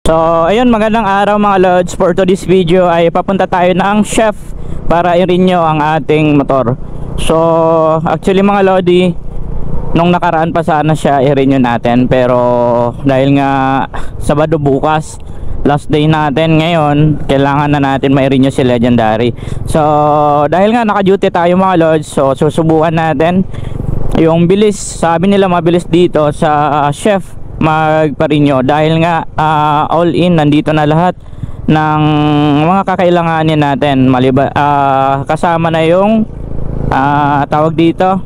So ayun, magandang araw mga lods. For today's video ay papunta tayo ng chef para i-renew ang ating motor. So actually mga lodi, nung nakaraan pa sana siya i-renew natin, pero dahil nga Sabado bukas, last day natin ngayon, kailangan na natin ma-renew si Legendary. So dahil nga naka-duty tayo mga lods, so susubukan natin yung bilis. Sabi nila mabilis dito sa chef magpa-renew dahil nga all in, nandito na lahat ng mga kakailanganin natin, kasama na yung tawag dito,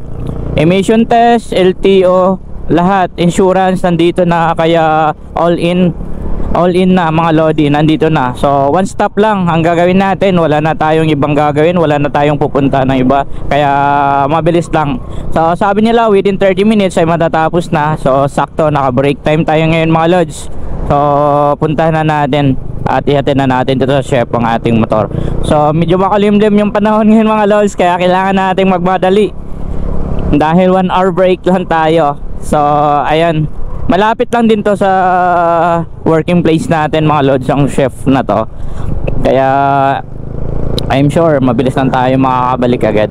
emission test, LTO, lahat, insurance nandito na, kaya all in na mga lodi, nandito na. So one stop lang ang gagawin natin, wala na tayong ibang gagawin, wala na tayong pupunta ng iba, kaya mabilis lang. So sabi nila within 30 minutes ay matatapos na. So sakto, naka break time tayo ngayon mga lods. So puntahan na natin at ihatid na natin dito sa chef ang ating motor. So medyo makalimlim yung panahon ngayon mga lods, kaya kailangan nating magmadali dahil 1 hour break lang tayo. So ayan, malapit lang din to sa working place natin mga lods, ang chef na to, kaya I'm sure mabilis lang tayo makakabalik agad.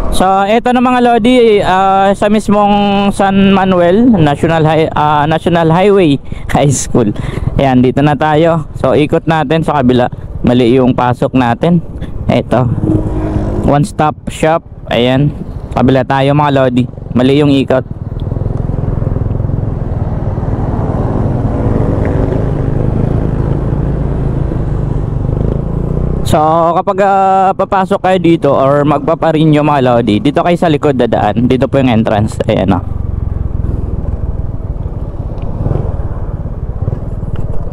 So eto na mga lodi, sa mismong San Manuel National Highway High School. Ayan, dito na tayo. So ikot natin sa kabila, mali yung pasok natin. Eto, one stop shop. Ayan, kabila tayo mga lodi, mali yung ikot. So kapag papasok kayo dito or magpaparinyo mga lodi, dito kayo sa likod dadaan. Dito po yung entrance. Ayan o.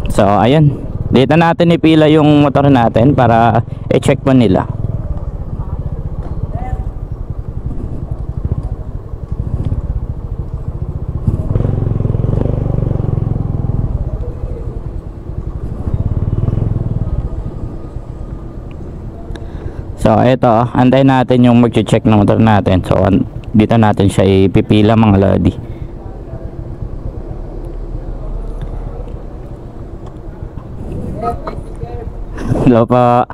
So ayan, dito natin ipila yung motor natin para i-check po nila. So ito, antayin natin yung mag-check ng motor natin. So dito natin siya ipipila mga lodi. Hello pa.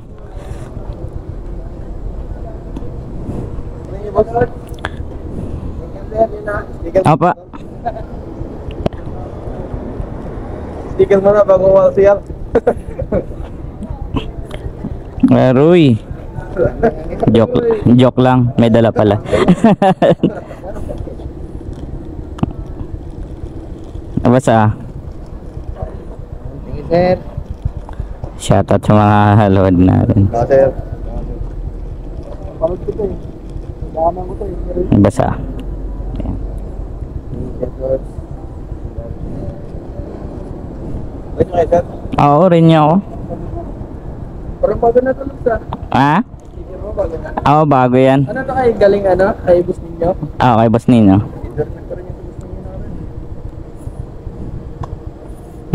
Apa? Sticker mo na bago wall siya. Ruy. Joke lang, may dala pala. Basta. Thank you, sir. Shoutout sa mga load natin. Sir. Basta. Ayan. Wait mo kayo, sir. Oo, rin niya ako. Parang bago na tulog, sir. Ha? Sticker mo, bago na. Oo, bago yan. Ano to kayo? Galing ano? Kay bus ninyo? Kay boss Nino. Endorsement ko rin yung bus ninyo namin.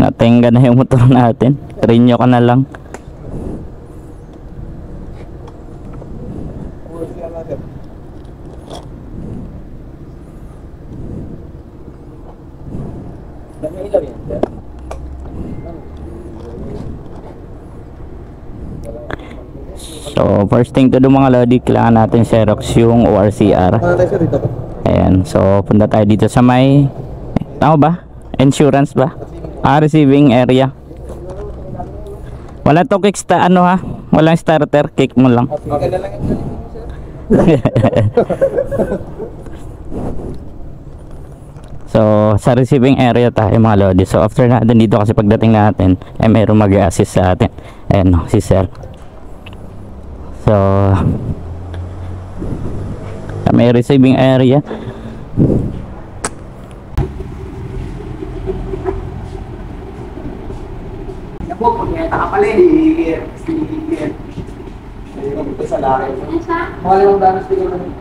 Natingga na yung motor natin. Renew ka na lang. Puro siya na, sir. Dami ilaw yan, sir. So first thing to do mga lodi, kailangan natin Xerox yung ORCR. Ano tayo, sir, dito? Ayan, so punta tayo dito sa may, tama ba? Insurance ba? Receiving area. Wala to kick ano ha? Walang starter, kick mo lang. Okay na lang yan, sir. So sa receiving area tayo mga lodi. So after natin dito, kasi pagdating natin ay mayroong mag-assist sa atin. Ayan, si sir. So may receiving area. Napo, punyeta ka pala eh. Sticker. Ito sa laki. Mga limang danos sticker naman.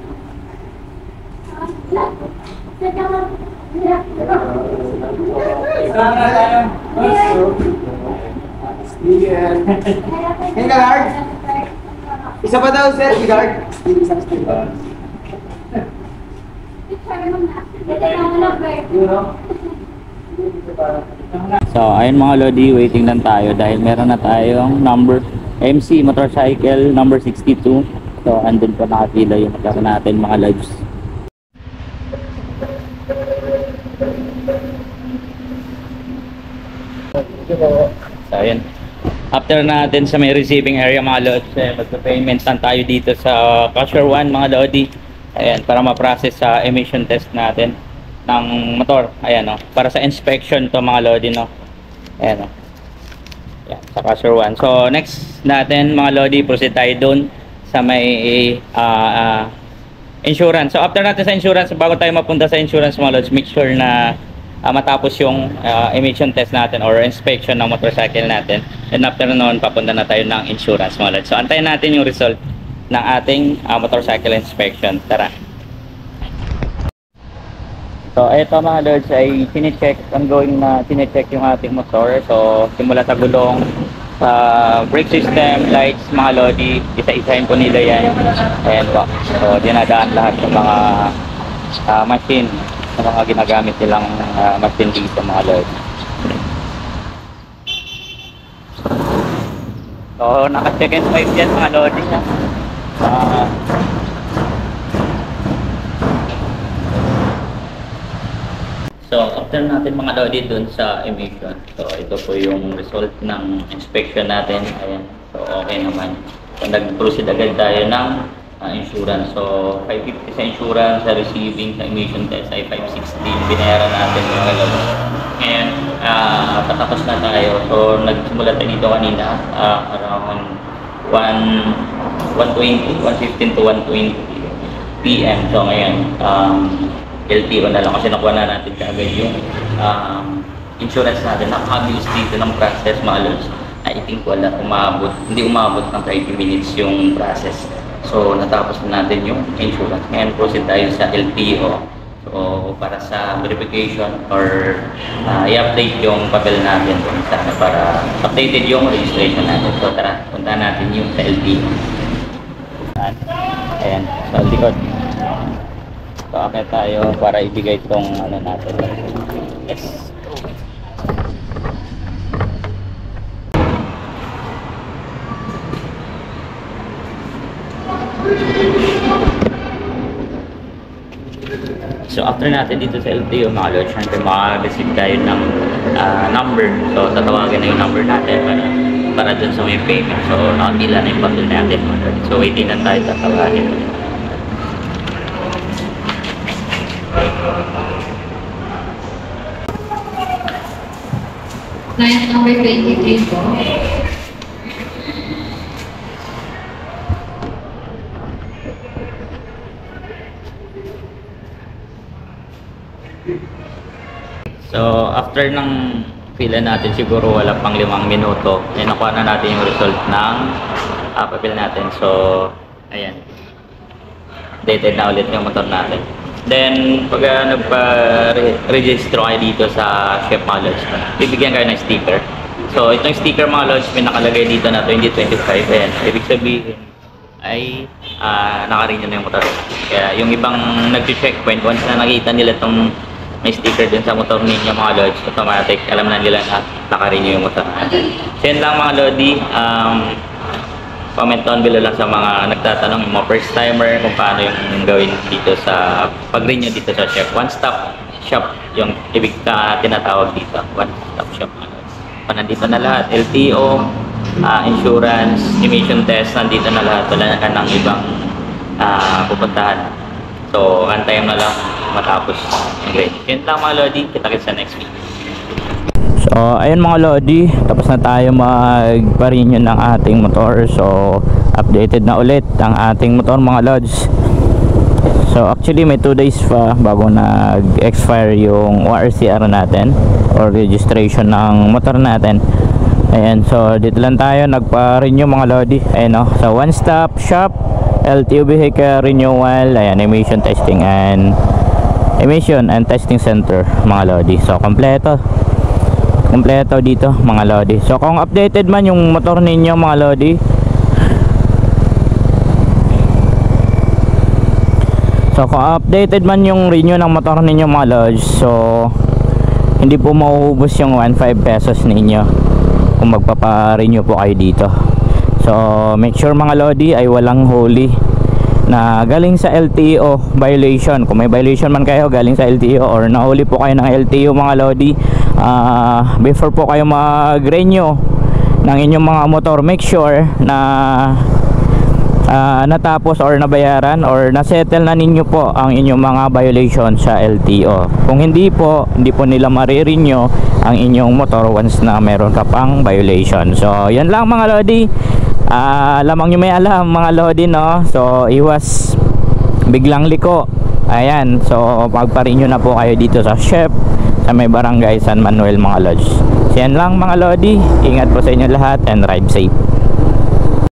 Isa na tayo. Sticker. Yung guard. Isa pa daw, sir. Guard. Isang sticker. Yun, no? So ayun mga Lodi, waiting lang tayo dahil meron na tayong number MC motorcycle number 62. So andun pa nakapila yung motor natin mga Lods. So ayun, after natin sa may receiving area mga Lods, magpa-payment lang tayo dito sa Cashier 1 mga Lodi. Ayan, para ma-process sa emission test natin ng motor. Ayan, no, para sa inspection to mga Lodi, no. Ayan, no. Ayan, sa Cashier 1. So next natin mga Lodi, proceed tayo doon sa may insurance. So after natin sa insurance, bago tayo mapunta sa insurance mga Lods, make sure na matapos yung emission test natin or inspection ng motorcycle natin. And after noon, papunta na tayo ng insurance mga Lods. So antayin natin yung result ng ating motorcycle inspection. Tara. So ito mga Lods ay chinecheck, ongoing na chinecheck yung ating motor. So simula sa gulong, sa brake system, lights mga Lodi, isa-isahin po nila yan. Ayan po. So dinadaan lahat ng mga machine, ng mga ginagamit nilang machine dito mga Lodi. So naka-check and pipe yan mga Lodi. So after natin mga Lodi dun sa emission, so ito po yung result ng inspection natin. Ayan, so okay naman. So nag-proceed agad tayo ng insurance. So 550 sa insurance, sa receiving, sa emission test ay 560 binayaran natin mga Lodi. Ngayon patapos na tayo. So nagsimula tayo dito kanina around 1:15 to 1:20 PM. So ngayon LTO na lang kasi nakuha na natin kaagad yung insurance natin. Nakakabilis dito ng process mga Lods. I think hindi umabot ng 30 minutes yung process. So natapos na natin yung insurance. Ngayon proceed tayo sa LTO. So para sa verification or i-update yung papel natin sana para updated yung registration natin. So tara, punta natin yung sa LTO. Ayan, sa likod. So okay tayo para ibigay itong ano natin. Yes. So after natin dito sa LTO mga Lods, syempre maka-receive tayo ng number. So tatawagan na yung number natin para dun sa may payment. So nakapila na yung papel natin mga Lods. So waiting na tayo, tatawagin. Client number 23 po. So after ng pila natin, siguro wala pang 5 minuto, ay nakuha na natin yung result ng papel natin. So ayan, updated na ulit yung motor natin. Then pag nagpa-registro kayo dito sa Chef mga Lods, bibigyan kayo ng sticker. So itong sticker mga Lods, may nakalagay dito na 2025. Ayan, ibig sabihin ay naka-renew na yung motor. Kaya yung ibang nag-checkpoint, once na nakita nila itong may sticker din sa motor ninyo mga Lods, automatic alam na nila na naka-renew yung motor. So yun lang mga Lodi. Comment down below lang sa mga nagtatanong, yung mga first timer, kung paano yung gawin dito sa pag-renew dito sa Chef. One stop shop yung ibig tinatawag dito. One stop shop. Nandito na lahat, LTO, insurance, emission test, nandito na lahat. Wala na ka ng ibang pupuntahan. So antayin na lang matapos ang grade. Yun lang mga Lodi, kita-kits sa next week. So ayun mga Lodi, tapos na tayo magpa-renew ng ating motor. So updated na ulit ang ating motor mga Lods. So actually may 2 days pa bago nag-expire yung ORCR natin or registration ng motor natin. Ayan, so dito lang tayo nagpa-renew mga Lodi. Ayan o, so one stop shop, LTO vehicle renewal, ayan, emission testing and testing center mga Lodi. So kompleto dito mga Lodi. So kung updated man yung motor ninyo mga Lodi, so kung updated man yung renew ng motor ninyo mga Lods, so hindi po mauubos yung 1.5 pesos ninyo kung magpapa-renew po kayo dito. So make sure mga lodi ay walang huli na galing sa LTO violation. Kung may violation man kayo galing sa LTO or nahuli po kayo ng LTO mga lodi, before po kayo mag-renew ng inyong mga motor, make sure na natapos or nabayaran or nasettle na ninyo po ang inyong mga violation sa LTO. Kung hindi po nila marirenew ang inyong motor once na meron ka pang violation. So yan lang mga lodi, lamang nyo may alam mga lodi, no? So iwas biglang liko. Ayan, so magpa-renew na po kayo dito sa Chef sa may barangay San Manuel mga lods. So yan lang mga lodi, ingat po sa inyo lahat and ride safe.